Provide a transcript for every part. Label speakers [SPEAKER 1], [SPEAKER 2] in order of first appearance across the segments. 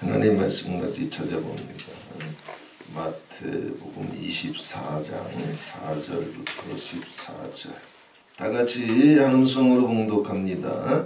[SPEAKER 1] 하나님 말씀 같이 찾아봅니다. 마태복음 24장 4절부터 14절. 다 같이 함성으로 봉독합니다.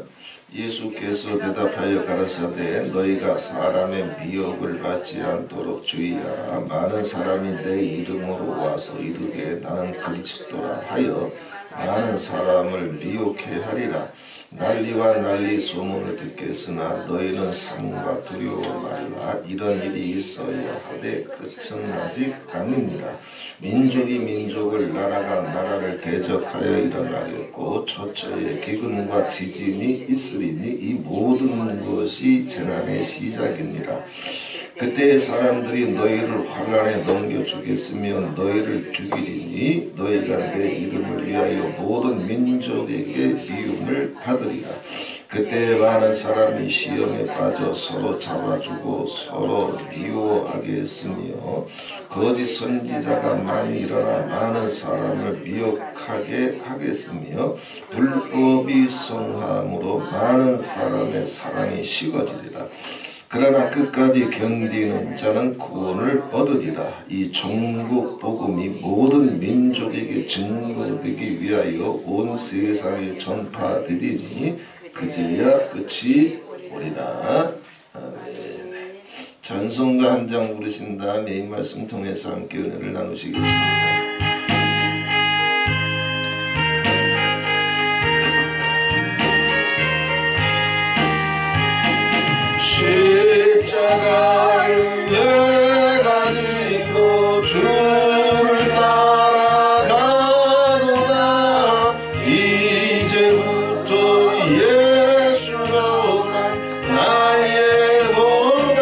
[SPEAKER 1] 예수께서 대답하여 가라사대 너희가 사람의 미혹을 받지 않도록 주의하라. 많은 사람이 내 이름으로 와서 이르되 나는 그리스도라 하여 많은 사람을 미혹해 하리라. 난리와 난리 소문을 듣겠으나 너희는 삼가 두려워 말라. 이런 일이 있어야 하되 끝은 아직 아니니라. 민족이 민족을 나라가 나라를 대적하여 일어나겠고 처처에 기근과 지진이 있으리니 이 모든 것이 재난의 시작이니라. 그때 사람들이 너희를 환난에 넘겨주겠으며 너희를 죽이리니 너희가 내 이름을 위하여 모든 민족에게 미움을 받으리라. 그때 많은 사람이 시험에 빠져 서로 잡아주고 서로 미워하겠으며 거짓 선지자가 많이 일어나 많은 사람을 미혹하게 하겠으며 불법이 성함으로 많은 사람의 사랑이 식어지리라. 그러나 끝까지 견디는 자는 구원을 얻으리라. 이 전국 복음이 모든 민족에게 증거되기 위하여 온 세상에 전파되리니 그제야 끝이 오리라. 아멘. 찬송가 한 장 부르신 다음에 이 말씀 통해서 함께 은혜를 나누시겠습니다. 십자가를 내가 지고 주를 따라가도다. 이제부터 예수로 나의 몸에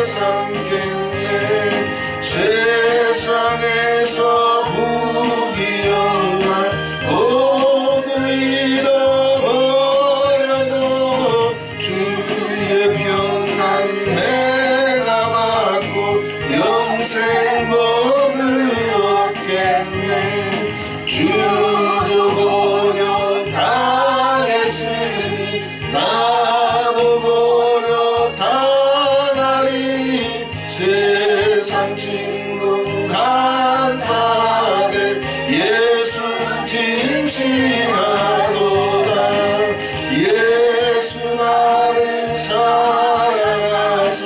[SPEAKER 1] 삼겠네. 세상에서 부귀영화 모두 잃어버려도 주의 평안 내가 받고 영생 복을 얻겠네. 주도 고려 당했으니 나도 고려 당하리. 세상 친구 간사하되 예수 진실하도다. 예수 나를 사랑하사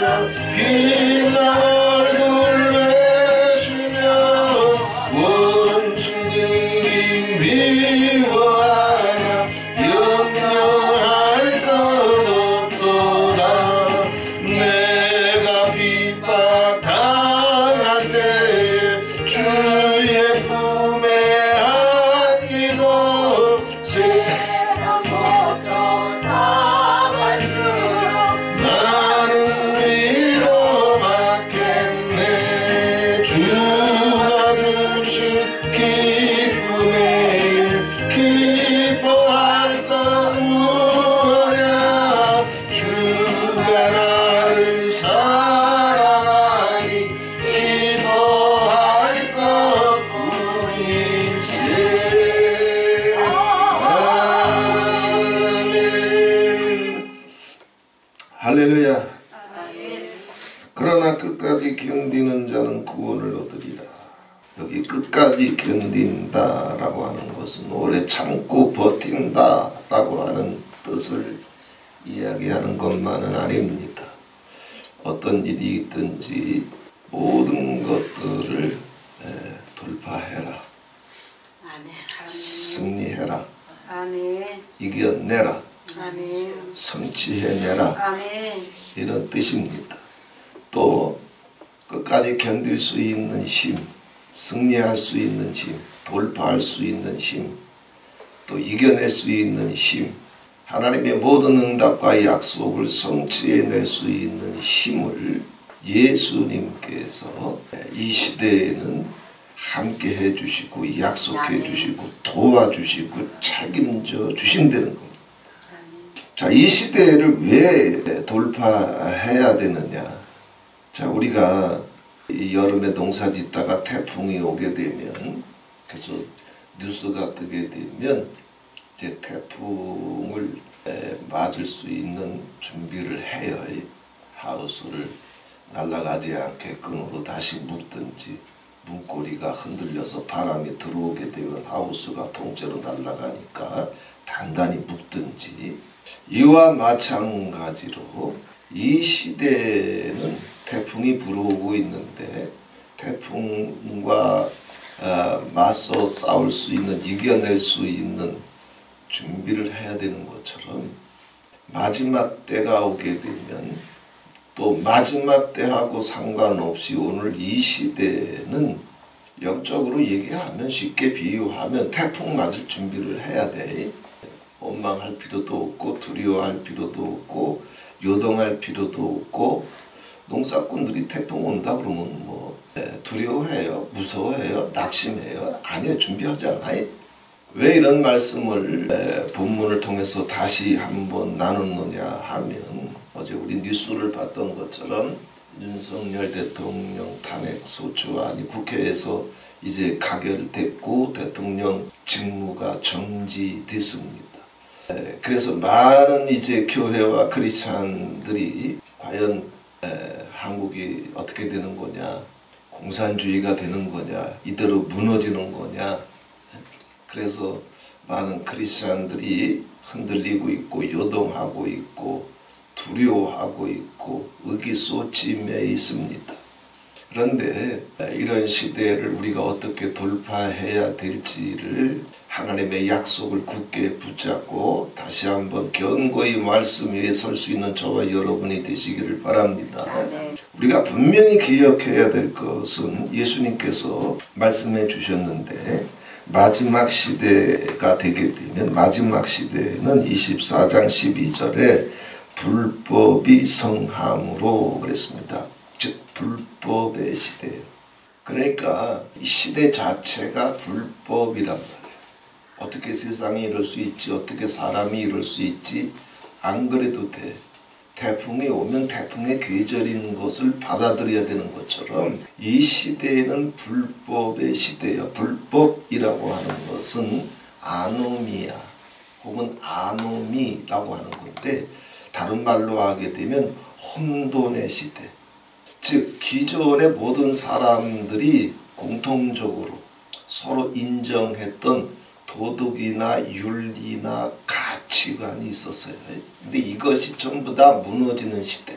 [SPEAKER 1] 빛난 얼굴 내주며 원수들이 미워하냐 염려할 것 없도다. 내가 핍박 당할 때에 주의 품에 안기고 세상 고통 당할수록 나는 위로받겠네. 주가 주신 기쁨에 기뻐할 것 무엇냐. 주가 나를 사랑하니 기뻐할 것뿐일세. 아멘. 할렐루야. 그러나 끝까지 견디는 자는 구원을 얻으리라. 여기 끝까지 견딘다라고 하는 것은 오래 참고 버틴다라고 하는 뜻을 이야기하는 것만은 아닙니다. 어떤 일이 있든지 모든 것들을 돌파해라. 승리해라. 이겨내라. 성취해내라. 이런 뜻입니다. 또 끝까지 견딜 수 있는 힘, 승리할 수 있는 힘, 돌파할 수 있는 힘, 또 이겨낼 수 있는 힘, 하나님의 모든 응답과 약속을 성취해낼 수 있는 힘을 예수님께서 이 시대에는 함께 해주시고 약속해 주시고 도와주시고 책임져 주신다는 겁니다. 자, 이 시대를 왜 돌파해야 되느냐. 자, 우리가 이 여름에 농사 짓다가 태풍이 오게 되면, 그래서 뉴스가 뜨게 되면 이제 태풍을 맞을 수 있는 준비를 해요. 하우스를 날아가지 않게 끈으로 다시 묶든지, 문고리가 흔들려서 바람이 들어오게 되면 하우스가 통째로 날아가니까 단단히 묶든지, 이와 마찬가지로 이 시대에는 태풍이 불어오고 있는데 태풍과 맞서 싸울 수 있는, 이겨낼 수 있는 준비를 해야 되는 것처럼 마지막 때가 오게 되면 또 마지막 때하고 상관없이 오늘 이 시대는 영적으로 얘기하면, 쉽게 비유하면 태풍 맞을 준비를 해야 돼. 원망할 필요도 없고 두려워할 필요도 없고 요동할 필요도 없고, 농사꾼들이 태풍 온다 그러면 뭐 두려워해요? 무서워해요? 낙심해요? 아니요, 준비하잖아요. 왜 이런 말씀을 본문을 통해서 다시 한번 나누느냐 하면, 어제 우리 뉴스를 봤던 것처럼 윤석열 대통령 탄핵 소추안이 국회에서 이제 가결됐고 대통령 직무가 정지됐습니다. 그래서 많은 이제 교회와 크리스찬들이 과연 한국이 어떻게 되는 거냐, 공산주의가 되는 거냐, 이대로 무너지는 거냐. 그래서 많은 크리스찬들이 흔들리고 있고 요동하고 있고 두려워하고 있고 의기소침해 있습니다. 그런데 이런 시대를 우리가 어떻게 돌파해야 될지를 하나님의 약속을 굳게 붙잡고 다시 한번 견고히 말씀 위에 설 수 있는 저와 여러분이 되시기를 바랍니다. 우리가 분명히 기억해야 될 것은 예수님께서 말씀해 주셨는데, 마지막 시대가 되게 되면, 마지막 시대는 24장 12절에 불법이 성함으로 그랬습니다. 즉 불법의 시대예요. 그러니까 이 시대 자체가 불법이란 말이에요. 어떻게 세상이 이럴 수 있지, 어떻게 사람이 이럴 수 있지, 안 그래도 돼. 태풍이 오면 태풍의 계절인 것을 받아들여야 되는 것처럼 이 시대에는 불법의 시대예요. 불법이라고 하는 것은 아노미야 혹은 아노미라고 하는 건데, 다른 말로 하게 되면 혼돈의 시대. 즉 기존의 모든 사람들이 공통적으로 서로 인정했던 도덕이나 윤리나 가치관이 있었어요. 근데 이것이 전부 다 무너지는 시대.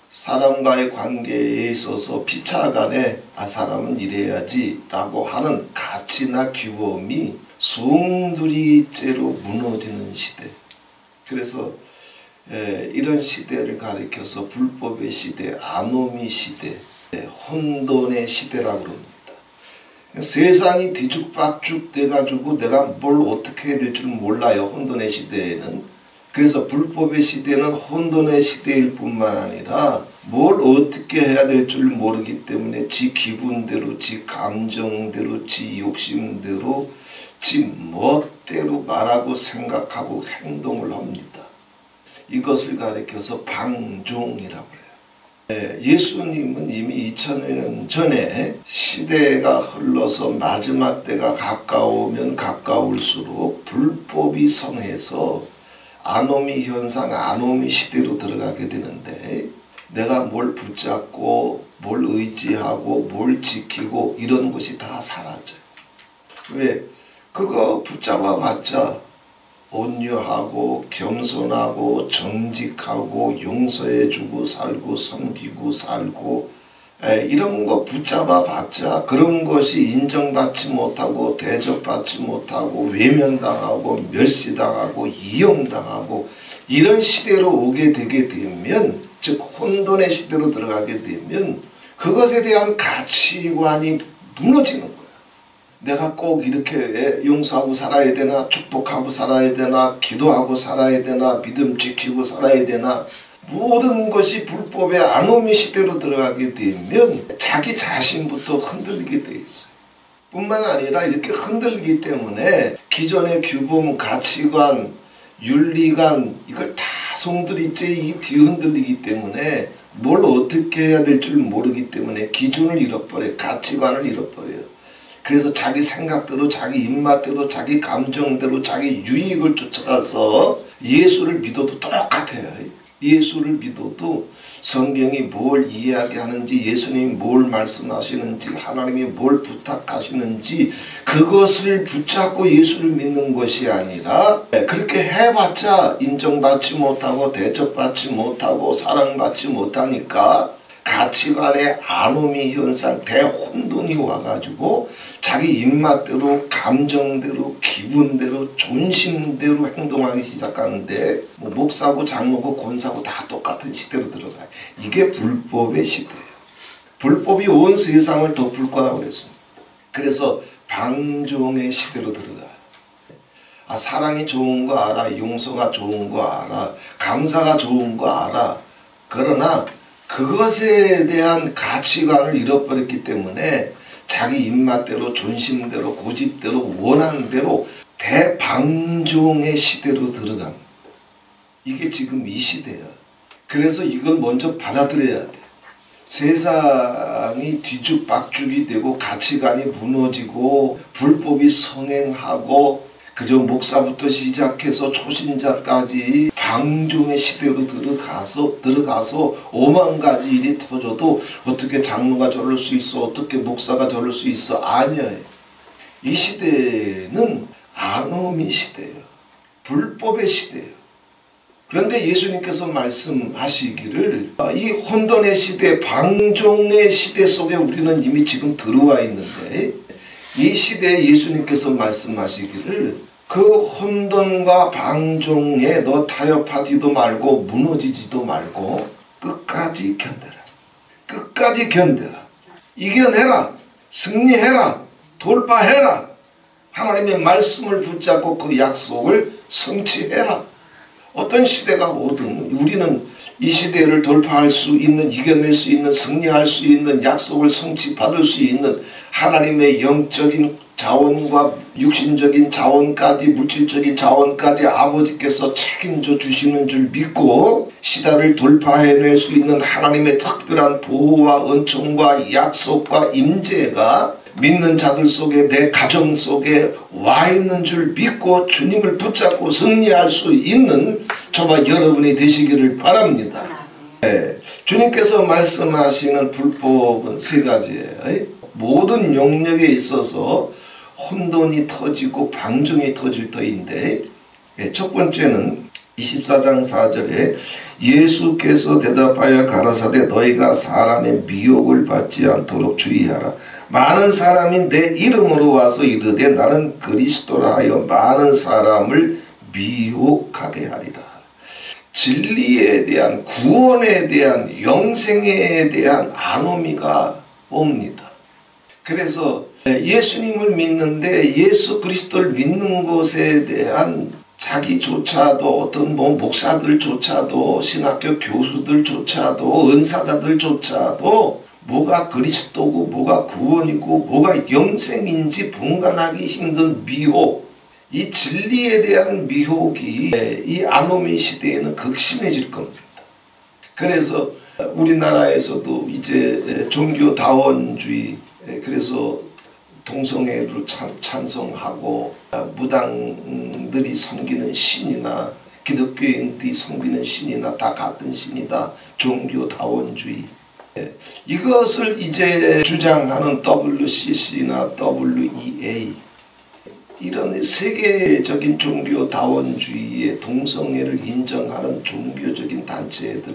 [SPEAKER 1] 사람과의 관계에 있어서 피차간에 사람은 이래야지 라고 하는 가치나 규범이 수두리째로 무너지는 시대. 그래서 이런 시대를 가리켜서 불법의 시대, 아노미 시대, 혼돈의 시대라고 합니다. 세상이 뒤죽박죽 돼가지고 내가 뭘 어떻게 해야 될 줄 몰라요, 혼돈의 시대에는. 그래서 불법의 시대는 혼돈의 시대일 뿐만 아니라 뭘 어떻게 해야 될 줄 모르기 때문에 지 기분대로, 지 감정대로, 지 욕심대로, 지 멋대로 말하고 생각하고 행동을 합니다. 이것을 가리켜서 방종이라고 해요. 예수님은 이미 2000년 전에 시대가 흘러서 마지막 때가 가까우면 가까울수록 불법이 성해서 아노미 현상, 아노미 시대로 들어가게 되는데, 내가 뭘 붙잡고 뭘 의지하고 뭘 지키고 이런 것이 다 사라져요. 왜? 그거 붙잡아 봤자 온유하고 겸손하고 정직하고 용서해주고 살고 섬기고 살고 이런 거 붙잡아 봤자 그런 것이 인정받지 못하고 대접받지 못하고 외면당하고 멸시당하고 이용당하고 이런 시대로 오게 되게 되면, 즉 혼돈의 시대로 들어가게 되면 그것에 대한 가치관이 무너지는 거예요. 내가 꼭 이렇게 용서하고 살아야 되나, 축복하고 살아야 되나, 기도하고 살아야 되나, 믿음 지키고 살아야 되나, 모든 것이 불법의 아노미 시대로 들어가게 되면 자기 자신부터 흔들리게 돼 있어요. 뿐만 아니라 이렇게 흔들리기 때문에 기존의 규범, 가치관, 윤리관 이걸 다 송두리째 뒤흔들리기 때문에 뭘 어떻게 해야 될 줄 모르기 때문에 기준을 잃어버려요. 가치관을 잃어버려요. 그래서 자기 생각대로, 자기 입맛대로, 자기 감정대로, 자기 유익을 쫓아가서 예수를 믿어도 똑같아요. 예수를 믿어도 성경이 뭘 이야기하는지, 예수님이 뭘 말씀하시는지, 하나님이 뭘 부탁하시는지 그것을 붙잡고 예수를 믿는 것이 아니라 그렇게 해봤자 인정받지 못하고 대접받지 못하고 사랑받지 못하니까 가치관의 아노미 현상, 대혼돈이 와가지고 자기 입맛대로, 감정대로, 기분대로, 존심대로 행동하기 시작하는데 뭐 목사고 장로고 권사고 다 똑같은 시대로 들어가요. 이게 불법의 시대예요. 불법이 온 세상을 덮을 거라고 그랬습니다. 그래서 방종의 시대로 들어가요. 아, 사랑이 좋은 거 알아, 용서가 좋은 거 알아, 감사가 좋은 거 알아. 그러나 그것에 대한 가치관을 잃어버렸기 때문에 자기 입맛대로, 존심대로, 고집대로, 원하는 대로 대방종의 시대로 들어갑니다. 이게 지금 이 시대야. 그래서 이걸 먼저 받아들여야 돼. 세상이 뒤죽박죽이 되고 가치관이 무너지고 불법이 성행하고 그저 목사부터 시작해서 초신자까지 방종의 시대로 들어가서 오만 가지 일이 터져도 어떻게 장로가 저럴 수 있어, 어떻게 목사가 저럴 수 있어. 아니에요. 이 시대는 아노미 시대예요. 불법의 시대예요. 그런데 예수님께서 말씀하시기를 이 혼돈의 시대, 방종의 시대 속에 우리는 이미 지금 들어와 있는데 이 시대에 예수님께서 말씀하시기를 그 혼돈과 방종에 너 타협하지도 말고 무너지지도 말고 끝까지 견뎌라. 끝까지 견뎌라. 이겨내라. 승리해라. 돌파해라. 하나님의 말씀을 붙잡고 그 약속을 성취해라. 어떤 시대가 오든 우리는 이 시대를 돌파할 수 있는, 이겨낼 수 있는, 승리할 수 있는, 약속을 성취받을 수 있는 하나님의 영적인 자원과 육신적인 자원까지, 물질적인 자원까지 아버지께서 책임져 주시는 줄 믿고 시대를 돌파해낼 수 있는 하나님의 특별한 보호와 은총과 약속과 임재가 믿는 자들 속에, 내 가정 속에 와 있는 줄 믿고 주님을 붙잡고 승리할 수 있는 저와 여러분이 되시기를 바랍니다. 네, 주님께서 말씀하시는 불법은 세 가지예요. 모든 영역에 있어서 혼돈이 터지고 방종이 터질 터인데, 첫 번째는 24장 4절에 예수께서 대답하여 가라사대 너희가 사람의 미혹을 받지 않도록 주의하라. 많은 사람이 내 이름으로 와서 이르되 나는 그리스도라 하여 많은 사람을 미혹하게 하리라. 진리에 대한, 구원에 대한, 영생에 대한 아노미가 옵니다. 그래서 예수님을 믿는데 예수 그리스도를 믿는 것에 대한 자기조차도, 어떤 목사들조차도, 신학교 교수들조차도, 은사자들조차도 뭐가 그리스도고 뭐가 구원이고 뭐가 영생인지 분간하기 힘든 미혹, 이 진리에 대한 미혹이 이 아노미 시대에는 극심해질 겁니다. 그래서 우리나라에서도 이제 종교다원주의, 그래서 동성애를 찬성하고 무당들이 섬기는 신이나 기독교인들이 섬기는 신이나 다 같은 신이다. 종교다원주의. 이것을 이제 주장하는 WCC나 WEA, 이런 세계적인 종교다원주의의 동성애를 인정하는 종교적인 단체들,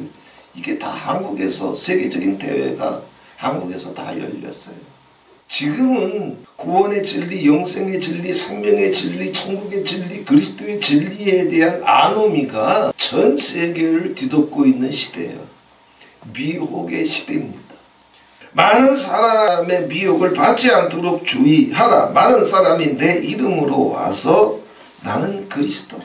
[SPEAKER 1] 이게 다 한국에서, 세계적인 대회가 한국에서 다 열렸어요. 지금은 구원의 진리, 영생의 진리, 생명의 진리, 천국의 진리, 그리스도의 진리에 대한 아노미가 전 세계를 뒤덮고 있는 시대예요. 미혹의 시대입니다. 많은 사람의 미혹을 받지 않도록 주의하라. 많은 사람이 내 이름으로 와서 나는 그리스도라.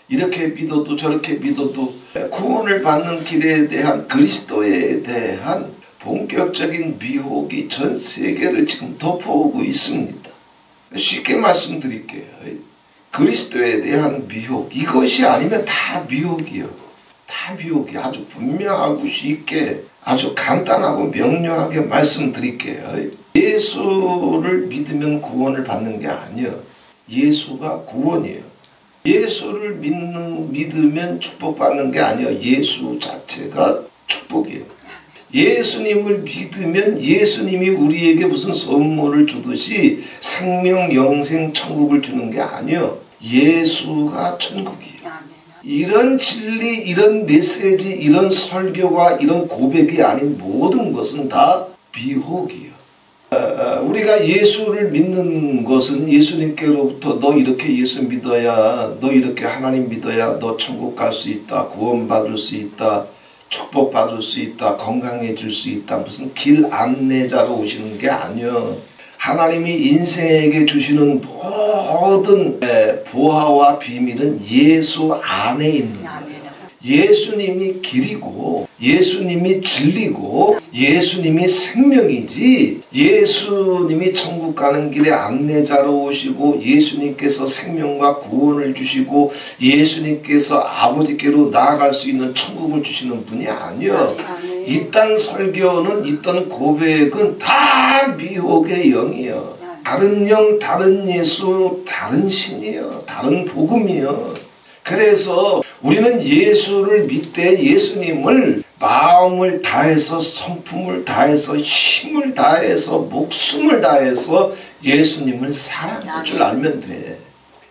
[SPEAKER 1] 이렇게 믿어도 저렇게 믿어도 구원을 받는 길에 대한, 그리스도에 대한 본격적인 미혹이 전 세계를 지금 덮어오고 있습니다. 쉽게 말씀드릴게요. 그리스도에 대한 미혹, 이것이 아니면 다 미혹이요. 다 미혹이. 아주 분명하고 쉽게, 아주 간단하고 명료하게 말씀드릴게요. 예수를 믿으면 구원을 받는 게 아니에요. 예수가 구원이에요. 예수를 믿으면 축복받는 게 아니에요. 예수 자체가 축복이에요. 예수님을 믿으면 예수님이 우리에게 무슨 선물을 주듯이 생명, 영생, 천국을 주는 게 아니에요. 예수가 천국이에요. 이런 진리, 이런 메시지, 이런 설교가 이런 고백이 아닌 모든 것은 다 미혹이에요. 우리가 예수를 믿는 것은 예수님께로부터 너 이렇게 예수 믿어야, 너 이렇게 하나님 믿어야 너 천국 갈 수 있다, 구원받을 수 있다, 축복받을 수 있다, 건강해질 수 있다, 무슨 길 안내자로 오시는 게 아니요. 하나님이 인생에게 주시는 모든 보화와 비밀은 예수 안에 있는 거예요. 예수님이 길이고 예수님이 진리고 예수님이 생명이지, 예수님이 천국 가는 길에 안내자로 오시고 예수님께서 생명과 구원을 주시고 예수님께서 아버지께로 나아갈 수 있는 천국을 주시는 분이 아니요. 이딴 설교는, 이딴 고백은 다 미혹의 영이요. 다른 영, 다른 예수, 다른 신이요. 다른 복음이요. 그래서 우리는 예수를 믿되 예수님을 마음을 다해서, 성품을 다해서, 힘을 다해서, 목숨을 다해서 예수님을 사랑할 줄 알면 돼.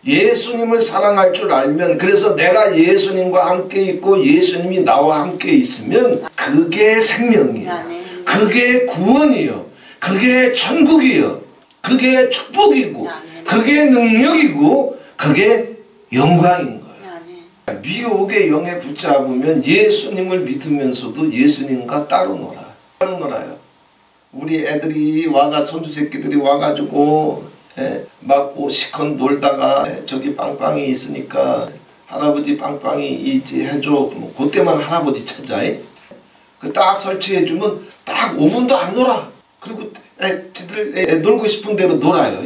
[SPEAKER 1] 예수님을 사랑할 줄 알면, 그래서 내가 예수님과 함께 있고 예수님이 나와 함께 있으면 그게 생명이에요. 그게 구원이요. 그게 천국이요. 그게 축복이고 그게 능력이고 그게 영광인 거예요. 미혹의 영에 붙잡으면 예수님을 믿으면서도 예수님과 따로 놀아요. 우리 애들이 손주 새끼들이 와가지고 막 시컷 놀다가 저기 빵빵이 있으니까 할아버지 빵빵이 있지 해줘. 그때만 할아버지 찾아. 그 딱 설치해주면 딱 5분도 안 놀아. 그리고 지들 놀고 싶은 대로 놀아요.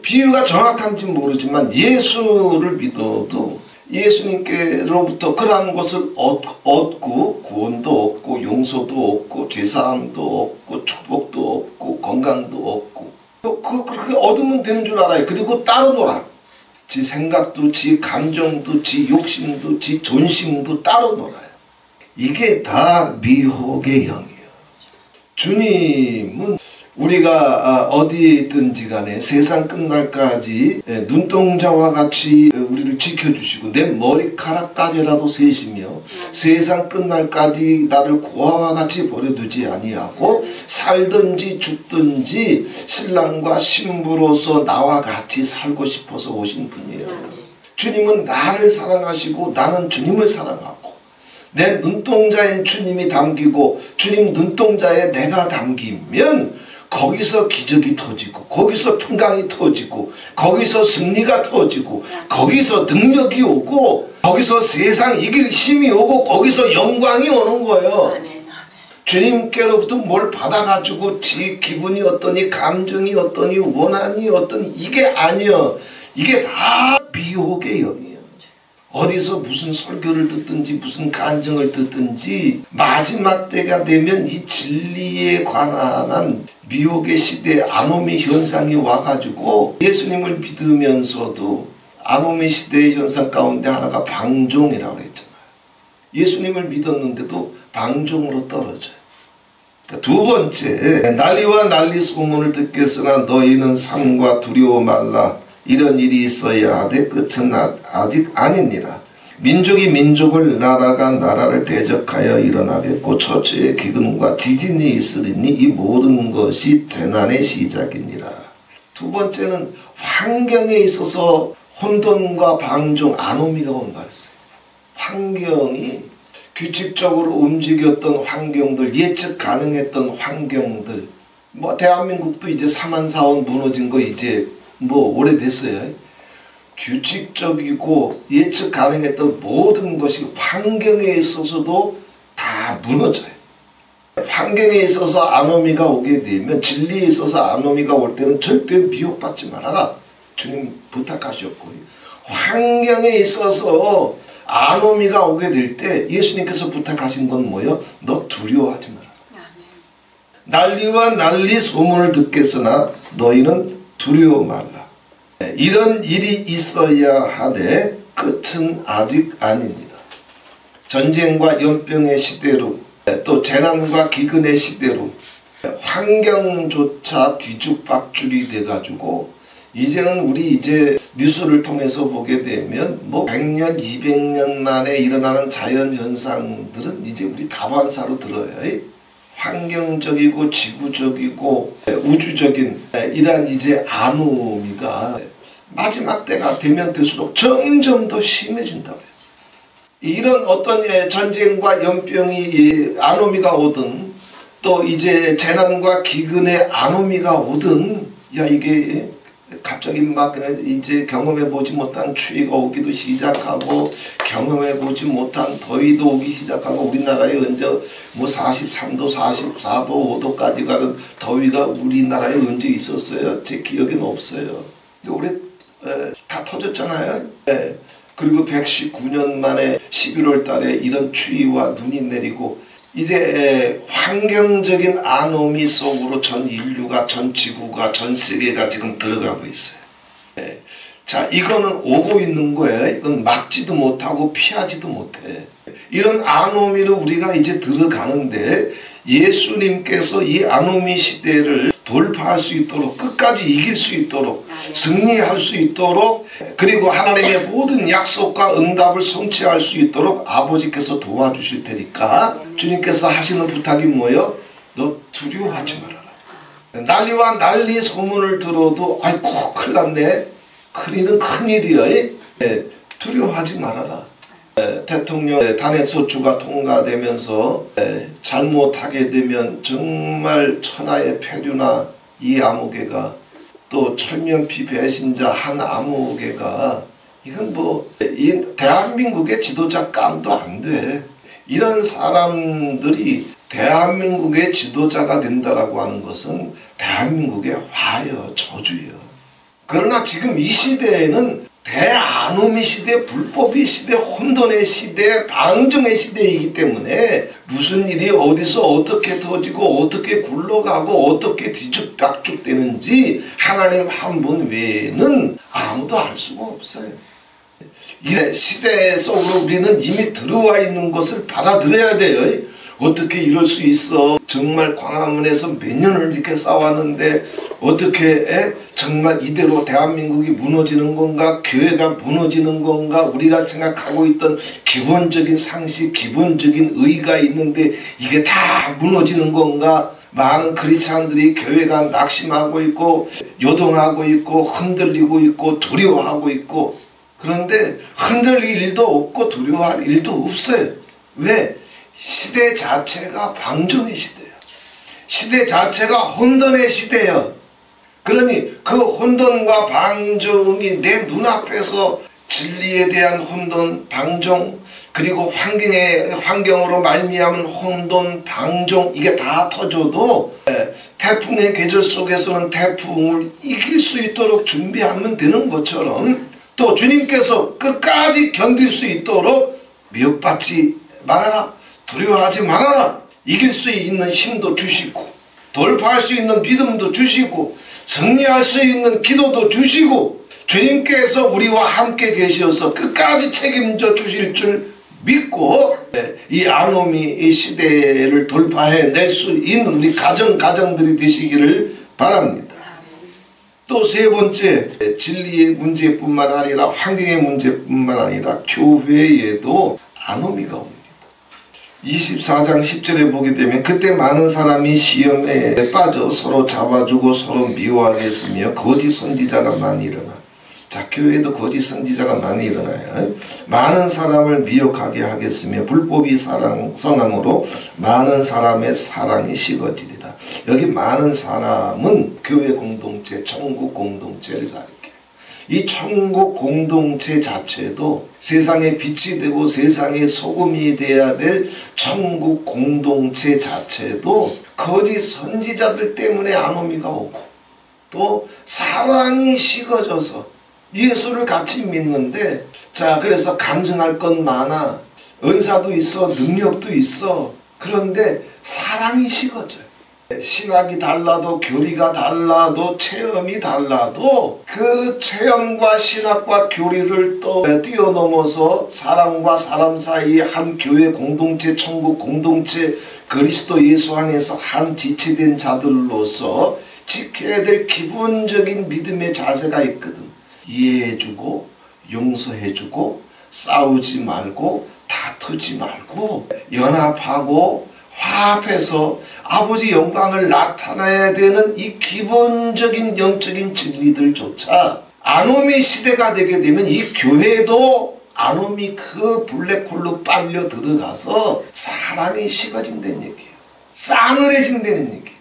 [SPEAKER 1] 비유가 정확한지 모르지만 예수를 믿어도 예수님께로부터 그러한 것을 얻고 구원도 얻고 용서도 얻고 죄사함도 얻고 축복도 얻고 건강도 얻고 그렇게 얻으면 되는 줄 알아요. 그리고 따로 놀아. 지 생각도 지 감정도 지 욕심도 지 존심도 따로 놀아요. 이게 다 미혹의 영이에요. 주님은 우리가 어디에 있든지 간에 세상 끝날까지 눈동자와 같이 우리를 지켜주시고 내 머리카락까지라도 세시며 세상 끝날까지 나를 고아와 같이 버려두지 아니하고 살든지 죽든지 신랑과 신부로서 나와 같이 살고 싶어서 오신 분이에요. 주님은 나를 사랑하시고 나는 주님을 사랑하고 내 눈동자엔 주님이 담기고 주님 눈동자에 내가 담기면 거기서 기적이 터지고 거기서 평강이 터지고 거기서 승리가 터지고 거기서 능력이 오고 거기서 세상 이길 힘이 오고 거기서 영광이 오는 거예요. 주님께로부터 뭘 받아가지고 지 기분이 어떠니 감정이 어떠니 원한이 어떠니 이게 아니요. 이게 다 미혹의 영이에요. 어디서 무슨 설교를 듣든지 무슨 간증을 듣든지 마지막 때가 되면 이 진리에 관한 미혹의 시대에 아노미 현상이 와가지고 예수님을 믿으면서도 아노미 시대의 현상 가운데 하나가 방종이라고 했잖아요. 예수님을 믿었는데도 방종으로 떨어져요. 두 번째, 난리와 난리 소문을 듣겠으나 너희는 삼과 두려워 말라. 이런 일이 있어야 하되 끝은 아직 아니니라. 민족이 민족을 나라가 나라를 대적하여 일어나겠고 처처의 기근과 지진이 있으리니 이 모든 것이 재난의 시작이니라. 두 번째는 환경에 있어서 혼돈과 방종, 아노미가 온 말이었어요. 환경이 규칙적으로 움직였던 환경들, 예측 가능했던 환경들, 대한민국도 이제 3.1 무너진 거 이제 오래됐어요. 규칙적이고 예측 가능했던 모든 것이 환경에 있어서도 다 무너져요. 환경에 있어서 아노미가 오게 되면, 진리에 있어서 아노미가 올 때는 절대 미혹받지 말아라. 주님 부탁하셨고, 환경에 있어서 아노미가 오게 될 때 예수님께서 부탁하신 건 뭐예요? 너 두려워하지 마라. 난리와 난리 소문을 듣겠으나 너희는 두려워 말라. 이런 일이 있어야 하되 끝은 아직 아닙니다. 전쟁과 연병의 시대로, 또 재난과 기근의 시대로 환경조차 뒤죽박죽이 돼가지고 이제는 우리 이제 뉴스를 통해서 보게 되면 뭐 100년, 200년 만에 일어나는 자연현상들은 이제 우리 다반사로 들어요. 환경적이고 지구적이고 우주적인 이러한 이제 아노미가 마지막 때가 되면 될수록 점점 더 심해진다고 했어요. 이런 어떤 전쟁과 연병이 아노미가 오든 또 이제 재난과 기근의 아노미가 오든 이게 갑자기 막 이제 경험해보지 못한 추위가 오기도 시작하고 경험해보지 못한 더위도 오기 시작하고 우리나라에 언제 뭐 43도 44도 5도까지 가는 더위가 우리나라에 언제 있었어요? 제 기억에는 없어요. 올해 다 터졌잖아요. 그리고 119년 만에 11월 달에 이런 추위와 눈이 내리고 이제 환경적인 아노미 속으로 전 인류가, 전 지구가, 전 세계가 지금 들어가고 있어요. 자, 이거는 오고 있는 거예요. 이건 막지도 못하고 피하지도 못해. 이런 아노미로 우리가 이제 들어가는데 예수님께서 이 아노미 시대를 돌파할 수 있도록, 끝까지 이길 수 있도록, 승리할 수 있도록, 그리고 하나님의 모든 약속과 응답을 성취할 수 있도록 아버지께서 도와주실 테니까 주님께서 하시는 부탁이 뭐예요? 너 두려워하지 말아라. 난리와 난리 소문을 들어도 아이고 큰일 났네. 큰일은 큰일이야. 두려워하지 말아라. 대통령 단핵소추가 통과되면서 잘못하게 되면 정말 천하의 폐류나 이 아무개가 또 철면피 배신자 한 아무개가 이건 뭐 이 대한민국의 지도자 깜도 안 돼. 이런 사람들이 대한민국의 지도자가 된다라고 하는 것은 대한민국의 화예요, 저주예요. 그러나 지금 이 시대에는 대아노미 시대, 불법의 시대, 혼돈의 시대, 방정의 시대이기 때문에 무슨 일이 어디서 어떻게 터지고 어떻게 굴러가고 어떻게 뒤죽박죽 되는지 하나님 한 분 외에는 아무도 알 수가 없어요. 이 시대 속으로 우리는 이미 들어와 있는 것을 받아들여야 돼요. 어떻게 이럴 수 있어? 정말 광화문에서 몇 년을 이렇게 싸웠는데 어떻게 정말 이대로 대한민국이 무너지는 건가? 교회가 무너지는 건가? 우리가 생각하고 있던 기본적인 상식, 기본적인 의의가 있는데 이게 다 무너지는 건가? 많은 크리스찬들이 교회가 낙심하고 있고 요동하고 있고 흔들리고 있고 두려워하고 있고, 그런데 흔들릴 일도 없고 두려워할 일도 없어요. 왜? 시대 자체가 방종의 시대예요. 시대 자체가 혼돈의 시대예요. 그러니 그 혼돈과 방종이 내 눈앞에서 진리에 대한 혼돈, 방종, 그리고 환경으로 말미암은 혼돈, 방종, 이게 다 터져도 태풍의 계절 속에서는 태풍을 이길 수 있도록 준비하면 되는 것처럼 또 주님께서 끝까지 견딜 수 있도록 미혹받지 말아라, 두려워하지 말아라, 이길 수 있는 힘도 주시고 돌파할 수 있는 믿음도 주시고 승리할 수 있는 기도도 주시고 주님께서 우리와 함께 계셔서 끝까지 책임져 주실 줄 믿고 이 아노미 시대를 돌파해낼 수 있는 우리 가정들이 되시기를 바랍니다. 또 세 번째, 진리의 문제뿐만 아니라 환경의 문제뿐만 아니라 교회에도 아노미가 옵니다. 24장 10절에 보게 되면 그때 많은 사람이 시험에 빠져 서로 잡아주고 서로 미워하게 했으며 거짓 선지자가 많이 일어나. 자, 교회에도 거짓 선지자가 많이 일어나요. 많은 사람을 미혹하게 하겠으며 불법이 성함으로 많은 사람의 사랑이 식어지리라. 여기 많은 사람은 교회 공동체, 천국 공동체를 가리켜요. 이 천국 공동체 자체도 세상의 빛이 되고 세상의 소금이 되어야 될 천국 공동체 자체도 거짓 선지자들 때문에 아노미가 오고 또 사랑이 식어져서 예수를 같이 믿는데, 자, 그래서 간증할 건 많아, 은사도 있어, 능력도 있어, 그런데 사랑이 식어져요. 신학이 달라도 교리가 달라도 체험이 달라도 그 체험과 신학과 교리를 또 뛰어넘어서 사람과 사람 사이의 한 교회 공동체, 천국 공동체, 그리스도 예수 안에서 한 지체된 자들로서 지켜야 될 기본적인 믿음의 자세가 있거든. 이해해주고 용서해주고 싸우지 말고 다투지 말고 연합하고 화합해서 아버지 영광을 나타내야 되는 이 기본적인 영적인 진리들조차 아노미 시대가 되게 되면 이 교회도 아노미 그 블랙홀로 빨려 들어가서 사랑이 식어진다는 얘기예요. 싸늘해진다는 얘기예요.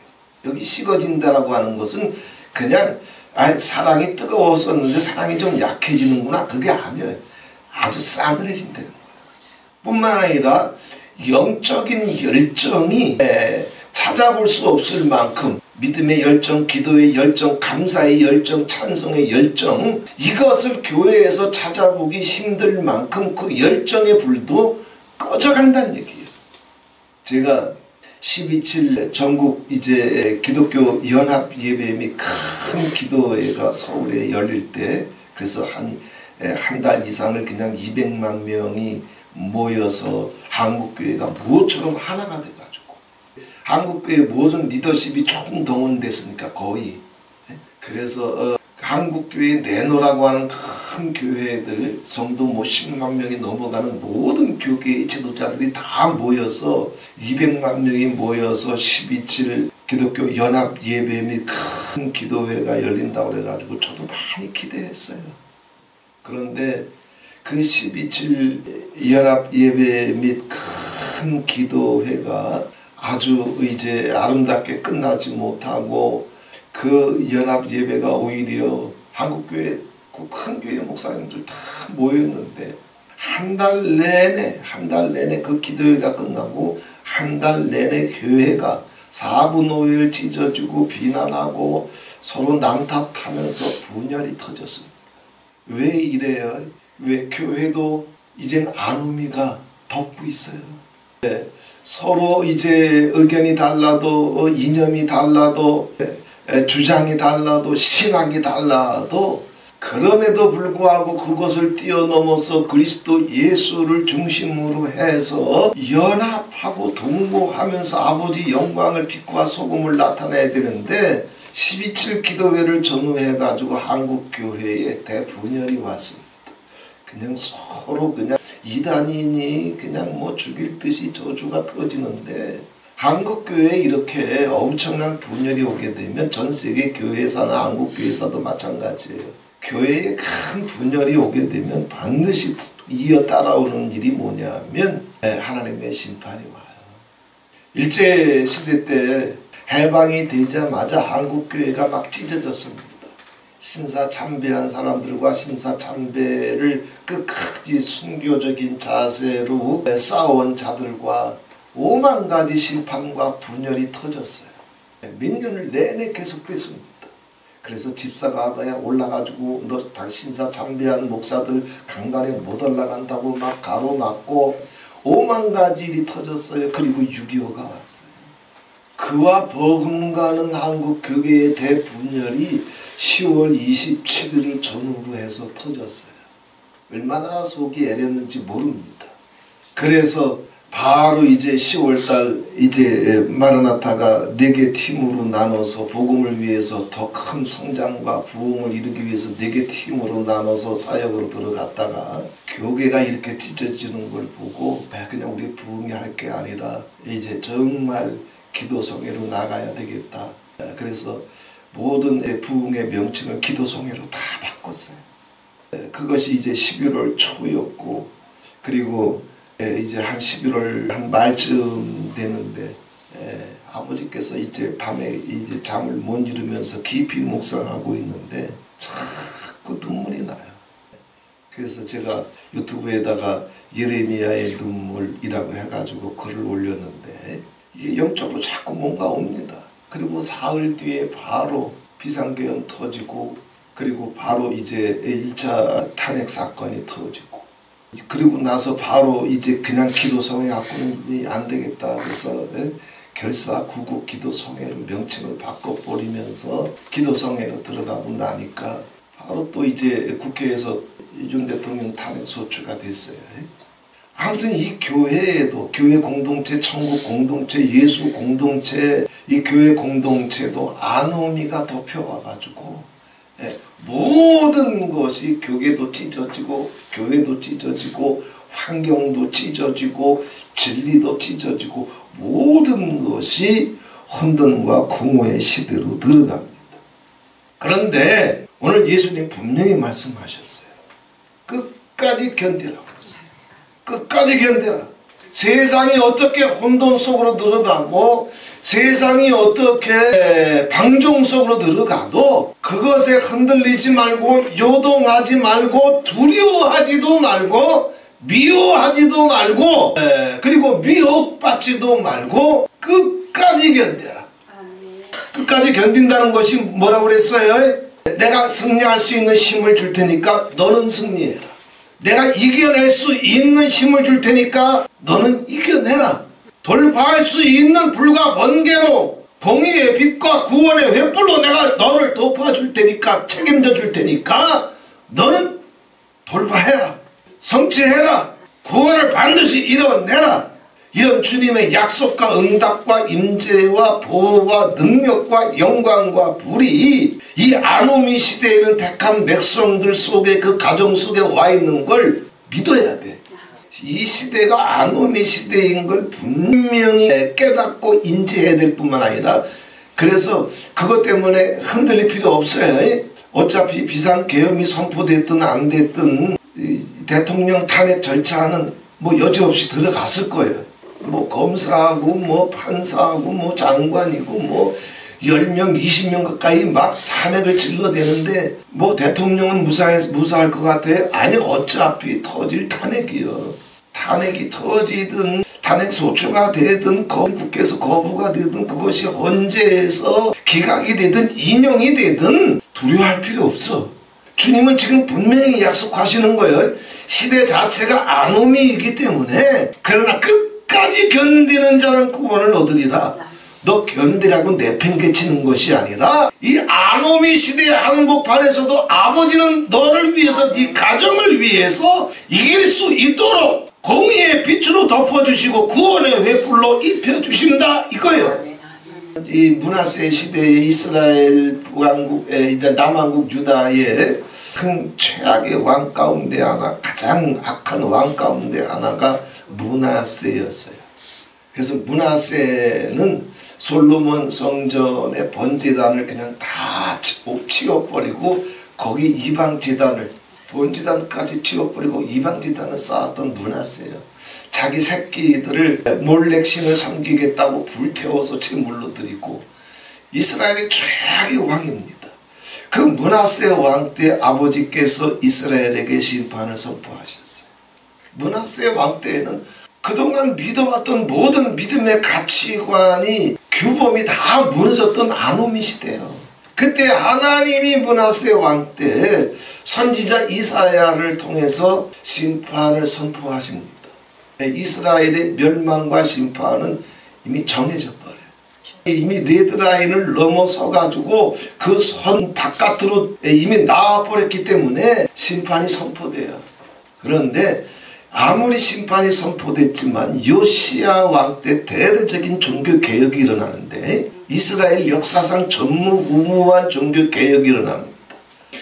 [SPEAKER 1] 여기 식어진다라고 하는 것은 그냥 사랑이 뜨거웠었는데 사랑이 좀 약해지는구나, 그게 아니에요. 아주 싸늘해진다는 거예요. 뿐만 아니라 영적인 열정이 찾아볼 수 없을 만큼 믿음의 열정, 기도의 열정, 감사의 열정, 찬송의 열정, 이것을 교회에서 찾아보기 힘들 만큼 그 열정의 불도 꺼져간다는 얘기예요. 제가 12.7 전국 이제 기독교 연합 예배 및 큰 기도회가 서울에 열릴 때, 그래서 한 달 이상을 그냥 200만 명이 모여서 한국교회가 무엇처럼 하나가 돼가지고 한국교회 모든 리더십이 총동원됐으니까 거의. 그래서 한국교회 내노라고 하는 큰 교회들 성도 10만 명이 넘어가는 모든 교회의 지도자들이 다 모여서 200만 명이 모여서 12.7 기독교 연합 예배 및 큰 기도회가 열린다고 그래가지고 저도 많이 기대했어요. 그런데 그 12.7 연합 예배 및 큰 기도회가 아주 이제 아름답게 끝나지 못하고 그 연합 예배가 오히려 한국교회 그 큰 교회 목사님들 다 모였는데 한 달 내내 그 기도회가 끝나고 한 달 내내 교회가 4분 5일 찢어지고 비난하고 서로 남탓하면서 분열이 터졌습니다. 왜 이래요? 왜 교회도 이젠 아노미가 덮고 있어요. 서로 이제 의견이 달라도 이념이 달라도 주장이 달라도 신학이 달라도 그럼에도 불구하고 그것을 뛰어넘어서 그리스도 예수를 중심으로 해서 연합하고 동무하면서 아버지 영광을 빛과 소금을 나타내야 되는데 12.7 기도회를 전후해가지고 한국교회에 대분열이 왔습니다. 그냥 서로 그냥 이단인이 그냥 뭐 죽일 듯이 저주가 터지는데 한국교회에 이렇게 엄청난 분열이 오게 되면 전 세계 교회사나 한국교회사도 마찬가지예요. 교회에 큰 분열이 오게 되면 반드시 이어 따라오는 일이 뭐냐면 하나님의 심판이 와요. 일제시대 때 해방이 되자마자 한국교회가 막 찢어졌습니다. 신사참배한 사람들과 신사참배를 끝까지 순교적인 자세로 싸운 자들과 5만 가지 심판과 분열이 터졌어요. 몇 년을 내내 계속됐습니다. 그래서 집사가 올라가지고 너 신사 참배한 목사들 강단에 못 올라간다고 막 가로막고 5만 가지 일이 터졌어요. 그리고 6.25가 왔어요. 그와 버금가는 한국 교계의 대분열이 10월 27일을 전후로 해서 터졌어요. 얼마나 속이 애렸는지 모릅니다. 그래서 바로 이제 10월달 이제 마라나타가 4개 팀으로 나눠서 복음을 위해서 더 큰 성장과 부흥을 이루기 위해서 4개 팀으로 나눠서 사역으로 들어갔다가 교계가 이렇게 찢어지는 걸 보고 그냥 우리 부흥이 할 게 아니라 이제 정말 기도성회로 나가야 되겠다. 그래서 모든 부흥의 명칭을 기도성회로 다 바꿨어요. 그것이 이제 11월 초였고 그리고 이제 한 11월 한 말쯤 되는데 아버지께서 이제 밤에 이제 잠을 못 이루면서 깊이 묵상하고 있는데 자꾸 눈물이 나요. 그래서 제가 유튜브에다가 예레미야의 눈물이라고 해가지고 글을 올렸는데 이게 영적으로 자꾸 뭔가 옵니다. 그리고 사흘 뒤에 바로 비상계엄 터지고 그리고 바로 이제 1차 탄핵 사건이 터지고 그리고 나서 바로 이제 그냥 기도성회 갖고는 안 되겠다. 그래서 결사 구국 기도성회로 명칭을 바꿔버리면서 기도성회로 들어가고 나니까 바로 또 이제 국회에서 윤 대통령 탄핵 소추가 됐어요. 아무튼 이 교회에도 교회 공동체, 천국 공동체, 예수 공동체, 이 교회 공동체도 아노미가 덮여와가지고 모든 것이 교계도 찢어지고 교회도 찢어지고 환경도 찢어지고 진리도 찢어지고 모든 것이 혼돈과 공허의 시대로 들어갑니다. 그런데 오늘 예수님 분명히 말씀하셨어요. 끝까지 견디라고 했어요. 끝까지 견뎌라. 세상이 어떻게 혼돈 속으로 들어가고 세상이 어떻게 방종 속으로 들어가도 그것에 흔들리지 말고 요동하지 말고 두려워하지도 말고 미워하지도 말고 그리고 미혹받지도 말고 끝까지 견뎌라. 끝까지 견딘다는 것이 뭐라고 그랬어요? 내가 승리할 수 있는 힘을 줄 테니까 너는 승리해라. 내가 이겨낼 수 있는 힘을 줄 테니까 너는 이겨내라. 돌파할 수 있는 불과 번개로 공의의 빛과 구원의 횃불로 내가 너를 덮어줄 테니까 책임져 줄 테니까 너는 돌파해라. 성취해라. 구원을 반드시 이뤄내라. 이런 주님의 약속과 응답과 임재와 보호와 능력과 영광과 불이 이 아노미 시대에는 택한 백성들 속에 그 가정 속에 와 있는 걸 믿어야 돼. 이 시대가 아노미 시대인 걸 분명히 깨닫고 인지해야 될 뿐만 아니라 그래서 그것 때문에 흔들릴 필요 없어요. 어차피 비상계엄이 선포됐든 안 됐든 대통령 탄핵 절차는 뭐 여지없이 들어갔을 거예요. 뭐 검사하고 뭐 판사하고 뭐 장관이고 뭐 10명 20명 가까이 막 탄핵을 질러대는데 뭐 대통령은 무사할 것 같아요? 아니 어차피 터질 탄핵이요. 탄핵이 터지든 탄핵 소추가 되든 국회에서 거부가 되든 그것이 헌재에서 기각이 되든 인용이 되든 두려워할 필요 없어. 주님은 지금 분명히 약속하시는 거예요. 시대 자체가 아노미이기 때문에 그러나 끝까지 견디는 자는 구원을 얻으리라. 너 견디라고 내팽개치는 것이 아니라 이 아노미 시대의 한복판에서도 아버지는 너를 위해서 네 가정을 위해서 이길 수 있도록 공의의 빛으로 덮어주시고 구원의 횃불로 입혀주신다 이거예요. 이 므낫세 시대의 이스라엘 북왕국의 이제 남왕국 유다의 큰 최악의 왕 가운데 하나, 가장 악한 왕 가운데 하나가 므낫세였어요. 그래서 므낫세는 솔로몬 성전의 번제단을 그냥 다 치워버리고 거기 이방제단을 번제단까지 치워버리고 이방제단을 쌓았던 므낫세예요. 자기 새끼들을 몰렉신을 섬기겠다고 불태워서 제물로 드리고 이스라엘의 최악의 왕입니다. 그 므낫세 왕 때 아버지께서 이스라엘에게 심판을 선포하셨어요. 므낫세 왕 때에는 그동안 믿어왔던 모든 믿음의 가치관이 규범이 다 무너졌던 아노미 시대예요. 그때 하나님이 므낫세 왕 때 선지자 이사야를 통해서 심판을 선포하십니다. 이스라엘의 멸망과 심판은 이미 정해져 버려요. 이미 레드라인을 넘어서 가지고 그 선 바깥으로 이미 나와버렸기 때문에 심판이 선포돼요. 그런데 아무리 심판이 선포됐지만 요시야 왕 때 대대적인 종교개혁이 일어나는데 이스라엘 역사상 전무후무한 종교개혁이 일어납니다.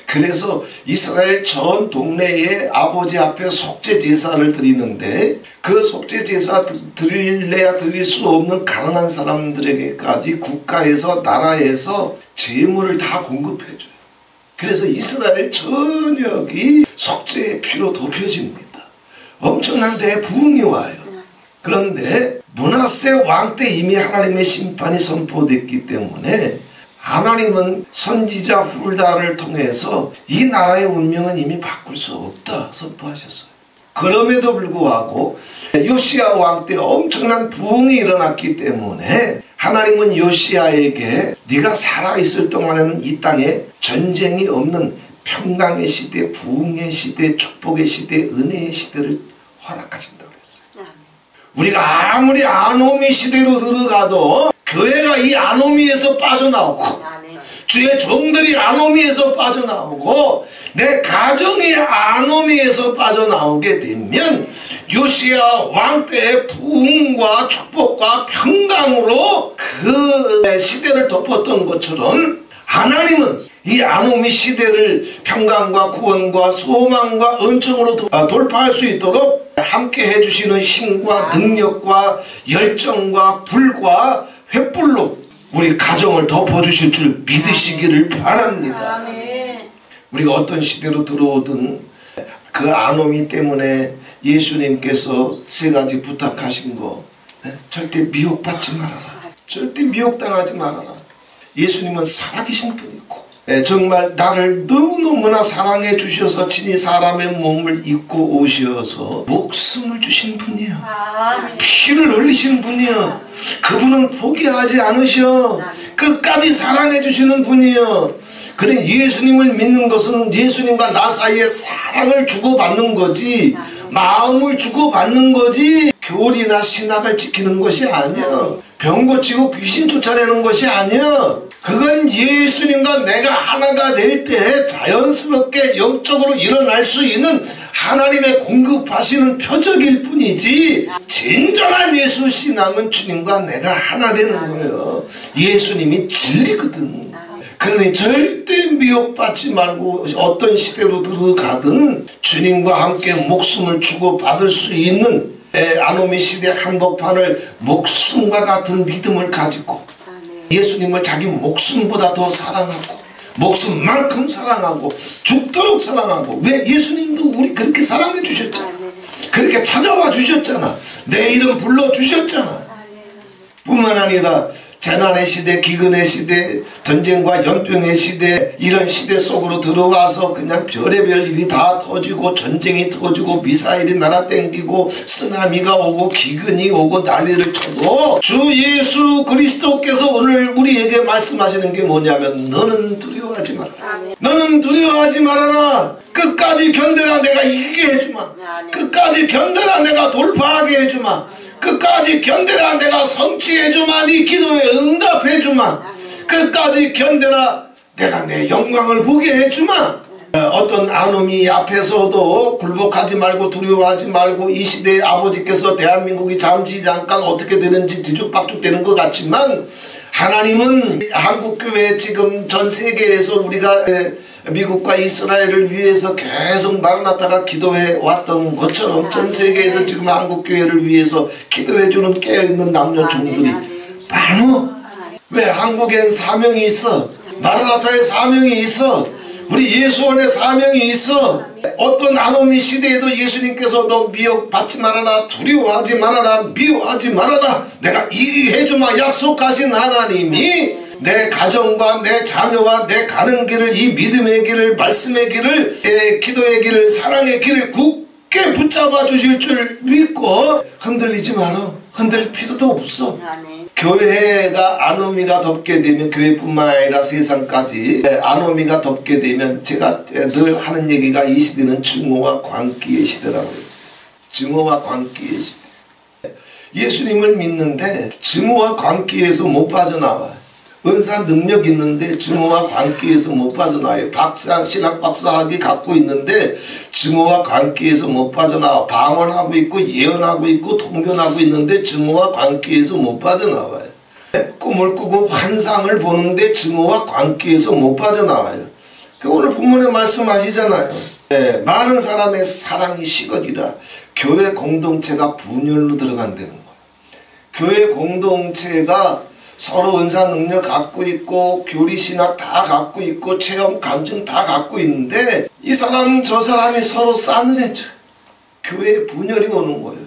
[SPEAKER 1] 그래서 이스라엘 전 동네에 아버지 앞에 속죄제사를 드리는데 그 속죄제사 드릴래야 드릴 수 없는 가난한 사람들에게까지 국가에서 나라에서 재물을 다 공급해줘요. 그래서 이스라엘 전역이 속죄의 피로 덮여집니다. 엄청난 대부흥이 와요. 그런데 므낫세 왕 때 이미 하나님의 심판이 선포됐기 때문에 하나님은 선지자 훌다를 통해서 이 나라의 운명은 이미 바꿀 수 없다 선포하셨어요. 그럼에도 불구하고 요시야 왕 때 엄청난 부흥이 일어났기 때문에 하나님은 요시야에게 네가 살아있을 동안에는 이 땅에 전쟁이 없는 평강의 시대, 부흥의 시대, 축복의 시대, 은혜의 시대를 허락하신다고 그랬어요. 우리가 아무리 아노미 시대로 들어가도 교회가 이 아노미에서 빠져나오고 주의 종들이 아노미에서 빠져나오고 내 가정이 아노미에서 빠져나오게 되면 요시야 왕 때의 부흥과 축복과 평강으로 그 시대를 덮었던 것처럼 하나님은 이 아노미 시대를 평강과 구원과 소망과 은총으로 돌파할 수 있도록 함께 해주시는 힘과 능력과 열정과 불과 횃불로 우리 가정을 덮어주실 줄 믿으시기를 바랍니다. 우리가 어떤 시대로 들어오든 그 아노미 때문에 예수님께서 세 가지 부탁하신 거 절대 미혹받지 말아라. 절대 미혹당하지 말아라. 예수님은 살아계신 분이고 정말 나를 너무너무나 사랑해 주셔서 친히 사람의 몸을 입고 오셔서 목숨을 주신 분이요. 피를 흘리신 분이요. 그분은 포기하지 않으셔. 끝까지 사랑해 주시는 분이요. 그래 예수님을 믿는 것은 예수님과 나 사이에 사랑을 주고받는 거지, 마음을 주고받는 거지, 교리나 신학을 지키는 것이 아니야. 병 고치고 귀신 쫓아내는 것이 아니야. 그건 예수님과 내가 하나가 될 때 자연스럽게 영적으로 일어날 수 있는 하나님의 공급하시는 표적일 뿐이지, 진정한 예수 신앙은 주님과 내가 하나 되는 거예요. 예수님이 진리거든. 그러니 절대 미혹받지 말고 어떤 시대로 들어가든 주님과 함께 목숨을 주고 받을 수 있는 아노미 시대 한복판을 목숨과 같은 믿음을 가지고 예수님을 자기 목숨보다 더 사랑하고 목숨만큼 사랑하고 죽도록 사랑하고, 왜 예수님도 우리 그렇게 사랑해 주셨잖아. 그렇게 찾아와 주셨잖아. 내 이름 불러주셨잖아. 뿐만 아니라 재난의 시대, 기근의 시대, 전쟁과 연병의 시대, 이런 시대 속으로 들어와서 그냥 별의별 일이 다 터지고 전쟁이 터지고 미사일이 날아다니고 쓰나미가 오고 기근이 오고 난리를 쳐도 주 예수 그리스도께서 오늘 우리에게 말씀하시는 게 뭐냐면 너는 두려워하지 말아라. 너는 두려워하지 말아라. 끝까지 견뎌라. 내가 이기게 해주마. 끝까지 견뎌라. 내가 돌파하게 해주마. 끝까지 견뎌라. 내가 성취해주마. 네 기도에 응답해주마. 끝까지 견뎌라. 내가 내 영광을 보게 해주마. 어떤 아노미 앞에서도 굴복하지 말고 두려워하지 말고, 이 시대에 아버지께서 대한민국이 잠시 잠깐 어떻게 되는지 뒤죽박죽 되는 것 같지만 하나님은 한국교회 지금 전 세계에서 우리가 미국과 이스라엘을 위해서 계속 마라나타가 기도해 왔던 것처럼 전 세계에서 지금 한국교회를 위해서 기도해주는 깨어있는 남녀 종들이 많어. 왜? 한국엔 사명이 있어. 마라나타에 사명이 있어. 우리 예수원에 사명이 있어. 어떤 아노미 시대에도 예수님께서 너 미혹받지 말아라, 두려워하지 말아라, 미워하지 말아라, 내가 이해주마 약속하신 하나님이 내 가정과 내 자녀와 내 가는 길을, 이 믿음의 길을, 말씀의 길을, 기도의 길을, 사랑의 길을 굳게 붙잡아 주실 줄 믿고 흔들리지 마라. 흔들 필요도 없어. 교회가 아노미가 덮게 되면, 교회뿐만 아니라 세상까지 아노미가 덮게 되면, 제가 늘 하는 얘기가 이 시대는 증오와 광기의 시대라고 했어요. 증오와 광기의 시대. 예수님을 믿는데 증오와 광기에서 못 빠져나와요. 은사 능력 있는데 증오와 광기에서 못 빠져나와요. 박사, 신학 박사학위 갖고 있는데 증오와 광기에서 못 빠져나와. 방언하고 있고 예언하고 있고 통변하고 있는데 증오와 광기에서 못 빠져나와요. 꿈을 꾸고 환상을 보는데 증오와 광기에서 못 빠져나와요. 오늘 본문에 말씀하시잖아요. 많은 사람의 사랑이 식어지라. 교회 공동체가 분열로 들어간다는 거예요. 교회 공동체가 서로 은사 능력 갖고 있고 교리 신학 다 갖고 있고 체험 감정 다 갖고 있는데 이 사람 저 사람이 서로 싸늘해져. 교회에 분열이 오는 거예요.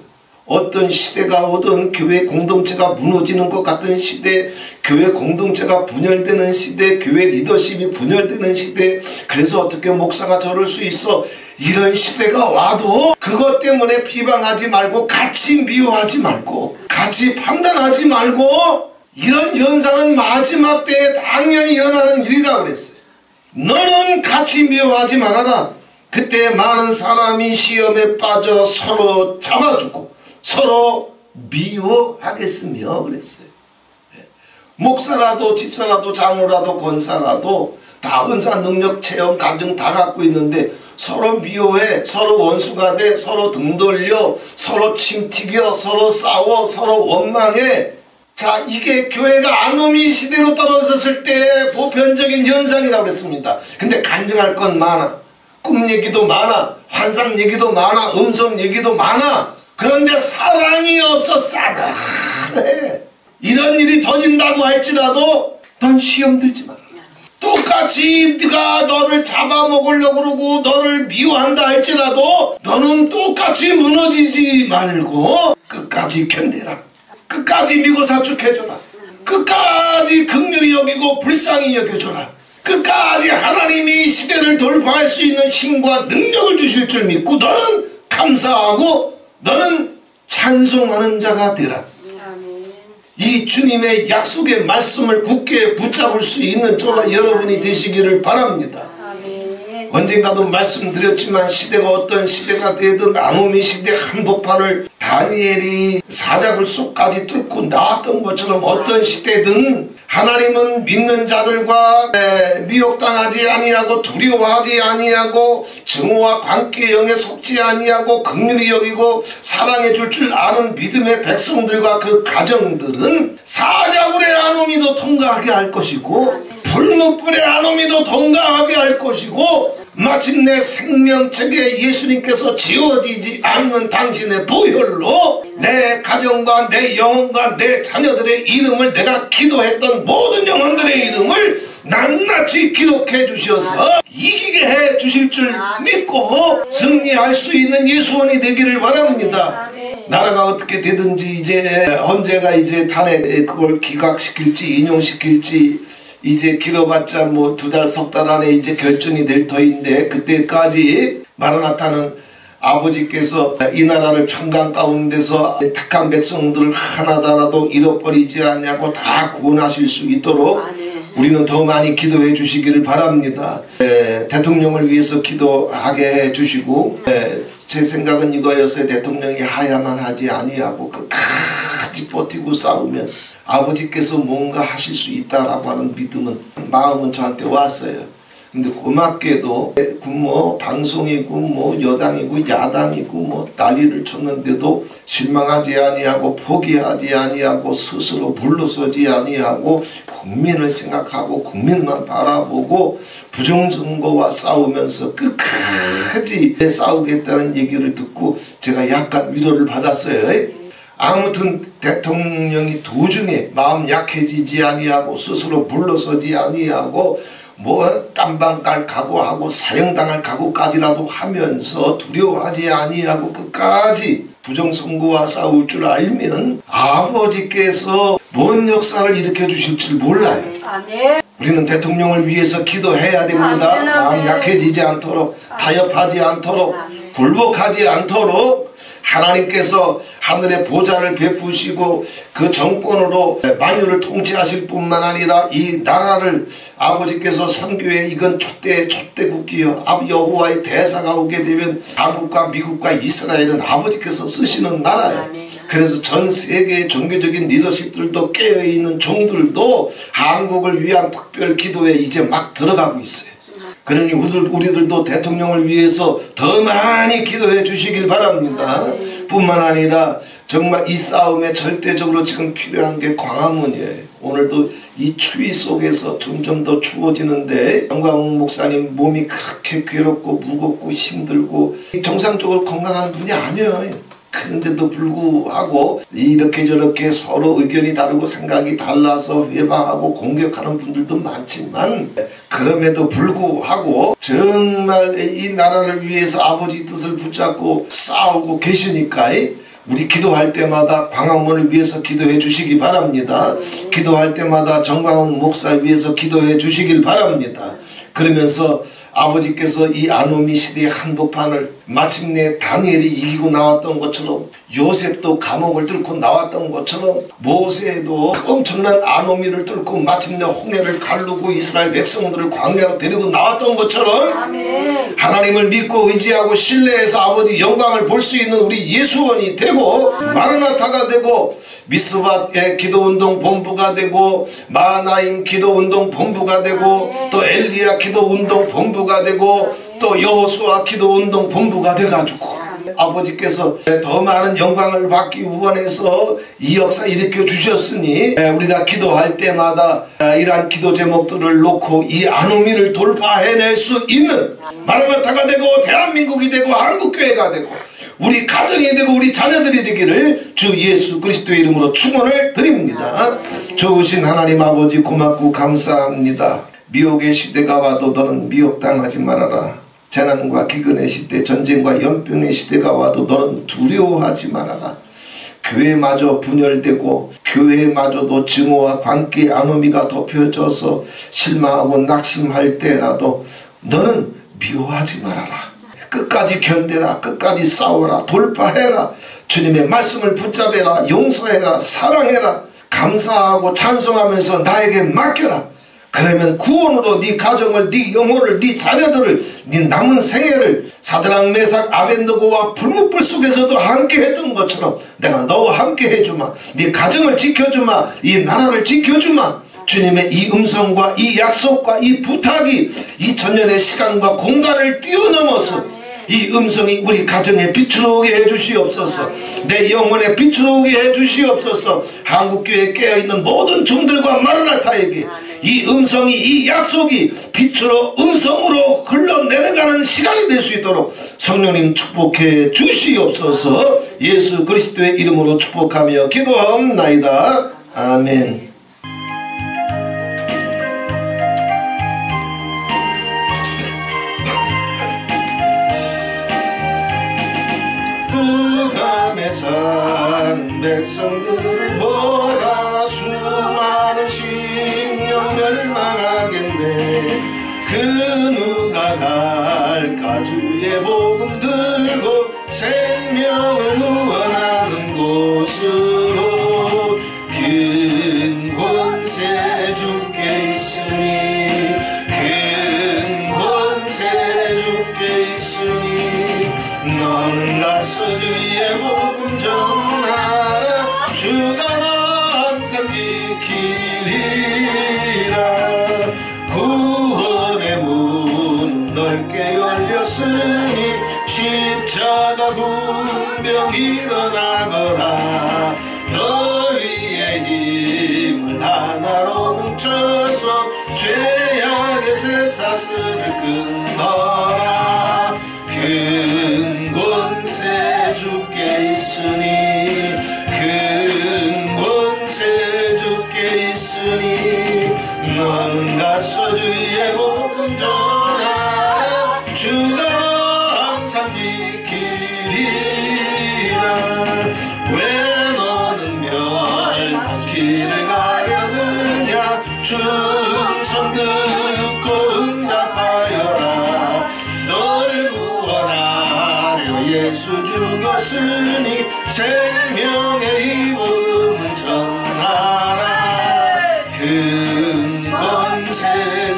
[SPEAKER 1] 어떤 시대가 오든 교회 공동체가 무너지는 것 같은 시대, 교회 공동체가 분열되는 시대, 교회 리더십이 분열되는 시대, 그래서 어떻게 목사가 저럴 수 있어, 이런 시대가 와도 그것 때문에 비방하지 말고, 같이 미워하지 말고, 같이 판단하지 말고, 이런 현상은 마지막 때에 당연히 일어나는 일이라고 그랬어요. 너는 같이 미워하지 말아라. 그때 많은 사람이 시험에 빠져 서로 잡아주고 서로 미워하겠으며 그랬어요. 목사라도 집사라도 장로라도 권사라도 다 은사 능력 체험 감정 다 갖고 있는데 서로 미워해, 서로 원수가 돼, 서로 등 돌려, 서로 침튀겨, 서로 싸워, 서로 원망해. 자, 이게 교회가 아노미 시대로 떨어졌을 때 보편적인 현상이라고 그랬습니다. 근데 간증할 건 많아. 꿈 얘기도 많아. 환상 얘기도 많아. 음성 얘기도 많아. 그런데 사랑이 없어 싸늘해. 이런 일이 터진다고 할지라도 넌 시험 들지 마라. 똑같이 네가 너를 잡아먹으려고 그러고 너를 미워한다 할지라도 너는 똑같이 무너지지 말고 끝까지 견뎌라. 끝까지 믿고 사축해줘라. 끝까지 긍휼히 여기고 불쌍히 여겨줘라. 끝까지 하나님이 시대를 돌파할 수 있는 힘과 능력을 주실 줄 믿고 너는 감사하고 너는 찬송하는 자가 되라. 이 주님의 약속의 말씀을 굳게 붙잡을 수 있는 저와 여러분이 되시기를 바랍니다. 언젠가도 말씀드렸지만 시대가 어떤 시대가 되든 아노미 시대 한복판을 다니엘이 사자굴 속까지 뚫고 나왔던 것처럼 어떤 시대든 하나님은 믿는 자들과 미혹당하지 아니하고 두려워하지 아니하고 증오와 관계 영에 속지 아니하고 긍휼히 여기고 사랑해 줄 줄 아는 믿음의 백성들과 그 가정들은 사자굴의 아노미도 통과하게 할 것이고 불못불의 아노미도 통과하게 할 것이고 마침내 생명책에 예수님께서 지워지지 않는 당신의 보혈로 내 가정과 내 영혼과 내 자녀들의 이름을 내가 기도했던 모든 영혼들의 이름을 낱낱이 기록해 주셔서 이기게 해 주실 줄 믿고 승리할 수 있는 예수원이 되기를 바랍니다. 나라가 어떻게 되든지 이제 언제가 이제 탄핵 그걸 기각시킬지 인용시킬지 이제 길어봤자 뭐 2달, 3달 안에 이제 결정이 될 터인데 그때까지 마라나타는 아버지께서 이 나라를 평강 가운데서 택한 백성들을 하나다라도 잃어버리지 않냐고 다 구원하실 수 있도록 우리는 더 많이 기도해 주시기를 바랍니다. 대통령을 위해서 기도하게 해 주시고 제 생각은 이거였어요. 대통령이 하야만 하지 아니하고 끝까지 버티고 싸우면 아버지께서 뭔가 하실 수 있다라고 하는 믿음은 마음은 저한테 왔어요. 근데 고맙게도 뭐 방송이고 뭐 여당이고 야당이고 뭐 난리를 쳤는데도 실망하지 아니하고 포기하지 아니하고 스스로 물러서지 아니하고 국민을 생각하고 국민만 바라보고 부정선거와 싸우면서 끝까지 싸우겠다는 얘기를 듣고 제가 약간 위로를 받았어요. 아무튼 대통령이 도중에 마음 약해지지 아니하고 스스로 물러서지 아니하고 뭐 깜방갈 각오하고 사형당할 각오까지라도 하면서 두려워하지 아니하고 끝까지 부정선거와 싸울 줄 알면 아버지께서 뭔 역사를 일으켜 주실 줄 몰라요. 우리는 대통령을 위해서 기도해야 됩니다. 마음 약해지지 않도록 타협하지 않도록 굴복하지 않도록 하나님께서 하늘의 보좌를 베푸시고 그 정권으로 만유를 통치하실 뿐만 아니라 이 나라를 아버지께서 선교에 이건 촛대국기여 여호와의 대사가 오게 되면 한국과 미국과 이스라엘은 아버지께서 쓰시는 나라예요. 그래서 전 세계의 종교적인 리더십들도 깨어있는 종들도 한국을 위한 특별 기도에 이제 막 들어가고 있어요. 그러니 우리들도 대통령을 위해서 더 많이 기도해 주시길 바랍니다. 뿐만 아니라 정말 이 싸움에 절대적으로 지금 필요한 게 광화문이에요. 오늘도 이 추위 속에서 점점 더 추워지는데 정광훈 목사님 몸이 그렇게 괴롭고 무겁고 힘들고 정상적으로 건강한 분이 아니에요. 그런데도 불구하고 이렇게 저렇게 서로 의견이 다르고 생각이 달라서 회방하고 공격하는 분들도 많지만 그럼에도 불구하고 정말 이 나라를 위해서 아버지 뜻을 붙잡고 싸우고 계시니까 우리 기도할 때마다 광화문을 위해서 기도해 주시기 바랍니다. 기도할 때마다 정광훈 목사 위해서 기도해 주시길 바랍니다. 그러면서 아버지께서 이 아노미 시대의 한복판을 마침내 다니엘이 이기고 나왔던 것처럼, 요셉도 감옥을 뚫고 나왔던 것처럼, 모세도 엄청난 아노미를 뚫고 마침내 홍해를 가르고 이스라엘 백성들을 광야로 데리고 나왔던 것처럼, 아멘. 하나님을 믿고 의지하고 신뢰해서 아버지 영광을 볼 수 있는 우리 예수원이 되고, 마르나타가 되고, 미스밧의 기도운동 본부가 되고, 마하나임 기도운동 본부가 되고, 또 엘리야 기도운동 본부가 되고, 또 여호수아 기도운동 본부가 돼가지고 아버지께서 더 많은 영광을 받기 원해서 이 역사 일으켜 주셨으니, 우리가 기도할 때마다 이러한 기도 제목들을 놓고 이 아노미를 돌파해낼 수 있는 마르나타가 되고, 대한민국이 되고, 한국교회가 되고, 우리 가정이 되고, 우리 자녀들이 되기를 주 예수 그리스도의 이름으로 축원을 드립니다. 좋으신 하나님 아버지, 고맙고 감사합니다. 미혹의 시대가 와도 너는 미혹당하지 말아라. 재난과 기근의 시대, 전쟁과 연병의 시대가 와도 너는 두려워하지 말아라. 교회마저 분열되고, 교회마저도 증오와 관계의 아노미가 덮여져서 실망하고 낙심할 때라도 너는 미워하지 말아라. 끝까지 견뎌라. 끝까지 싸워라. 돌파해라. 주님의 말씀을 붙잡아라. 용서해라. 사랑해라. 감사하고 찬송하면서 나에게 맡겨라. 그러면 구원으로 네 가정을, 네 영혼을, 네 자녀들을, 네 남은 생애를 사드락 메삭 아벤느고와 불못불 속에서도 함께 했던 것처럼 내가 너와 함께 해주마. 네 가정을 지켜주마. 이 나라를 지켜주마. 주님의 이 음성과 이 약속과 이 부탁이 2000년의 시간과 공간을 뛰어넘어서 이 음성이 우리 가정에 빛으로 오게 해주시옵소서. 내 영혼에 빛으로 오게 해주시옵소서. 한국교회에 깨어있는 모든 종들과 마르나타에게 이 음성이, 이 약속이 빛으로 음성으로 흘러내려가는 시간이 될 수 있도록 성령님 축복해 주시옵소서. 예수 그리스도의 이름으로 축복하며 기도하옵나이다. 아멘. 사는 백성들을 보라. 수많은 심령 멸망하겠네. 그 누가 갈까. 주의 복음 들고 생명을 구원하는 곳으로. 큰 권세 주께 있으니, 큰 권세 주께 있으니, 너는 가서 주의 복음 전하라. 주가 항상 지키리라. 구원의 문 넓게 열렸으니 십자가 군병 일어나거라. 너희의 힘을 하나로 뭉쳐서 죄악의 쇠사슬을 끊어라. 큰 권세 주께 있으니, 큰 권세 주께 있으니, 너는 가서 주의 복음 전하라. 주가 항상 지키리라. 왜 너는 멸망 길을 가려느냐. 주 음성 듣고 응답하여라. 너를 구원하려 예수 죽었으니 생명의 이 복음을 전하라. 큰 권세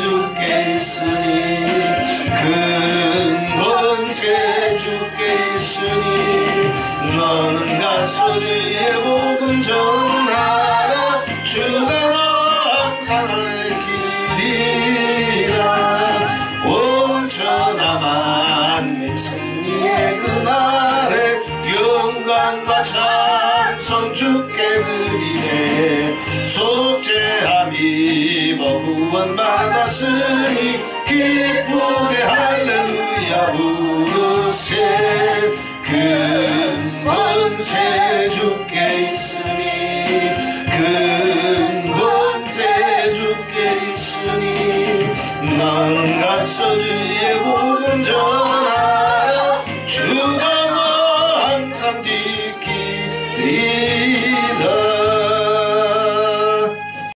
[SPEAKER 1] 주께 있으니, 큰 권세 주께 있으니, 너는 가서 주의 복음 전하라. 주가 항상 할 길이라. 온 천하 만민 승리의 그날에 영광과 찬송 주께 드리네. 속죄함 입어 구원받았으니 기쁘게 할렐루야 부르세. 큰 권세 주께 있으니, 큰 권세 주께 있으니, 너는 가서 주의 복음 전하라. 주가 너 항상 지키리라.